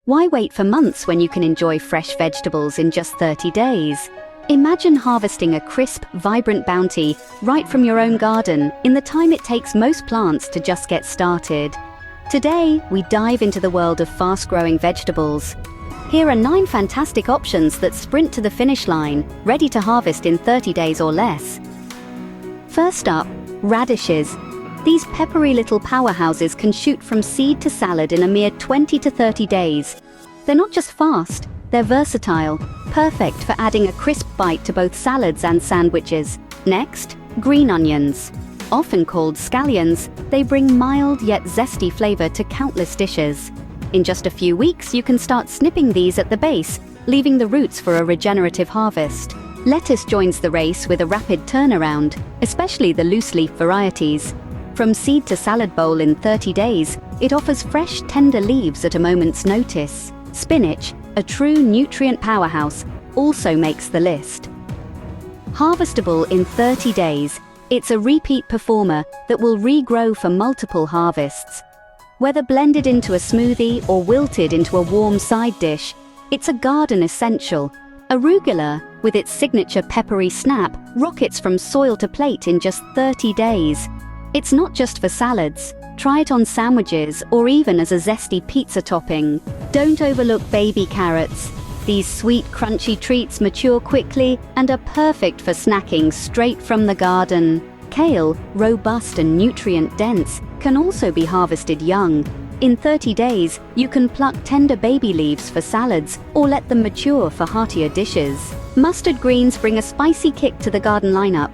Why wait for months when you can enjoy fresh vegetables in just 30 days? Imagine harvesting a crisp, vibrant bounty right from your own garden in the time it takes most plants to just get started. Today, we dive into the world of fast-growing vegetables. Here are 9 fantastic options that sprint to the finish line, ready to harvest in 30 days or less. First up, radishes. These peppery little powerhouses can shoot from seed to salad in a mere 20 to 30 days. They're not just fast, they're versatile, perfect for adding a crisp bite to both salads and sandwiches. Next, green onions. Often called scallions, they bring mild yet zesty flavor to countless dishes. In just a few weeks, you can start snipping these at the base, leaving the roots for a regenerative harvest. Lettuce joins the race with a rapid turnaround, especially the loose-leaf varieties. From seed to salad bowl in 30 days, it offers fresh, tender leaves at a moment's notice. Spinach, a true nutrient powerhouse, also makes the list. Harvestable in 30 days, it's a repeat performer that will regrow for multiple harvests. Whether blended into a smoothie or wilted into a warm side dish, it's a garden essential. Arugula, with its signature peppery snap, rockets from soil to plate in just 30 days. It's not just for salads. Try it on sandwiches or even as a zesty pizza topping. Don't overlook baby carrots. These sweet, crunchy treats mature quickly and are perfect for snacking straight from the garden. Kale, robust and nutrient-dense, can also be harvested young. In 30 days, you can pluck tender baby leaves for salads or let them mature for heartier dishes. Mustard greens bring a spicy kick to the garden lineup.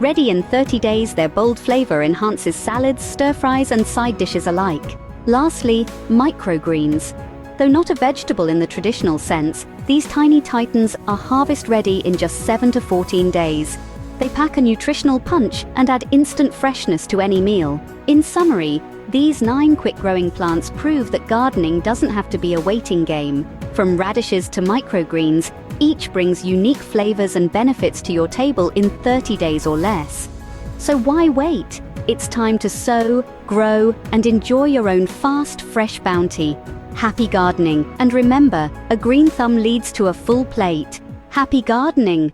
Ready in 30 days, their bold flavor enhances salads, stir-fries and side dishes alike. Lastly, microgreens. Though not a vegetable in the traditional sense, these tiny titans are harvest-ready in just 7 to 14 days. They pack a nutritional punch and add instant freshness to any meal. In summary, these 9 quick-growing plants prove that gardening doesn't have to be a waiting game. From radishes to microgreens, each brings unique flavors and benefits to your table in 30 days or less. So why wait? It's time to sow, grow, and enjoy your own fast, fresh bounty. Happy gardening, and remember, a green thumb leads to a full plate. Happy gardening!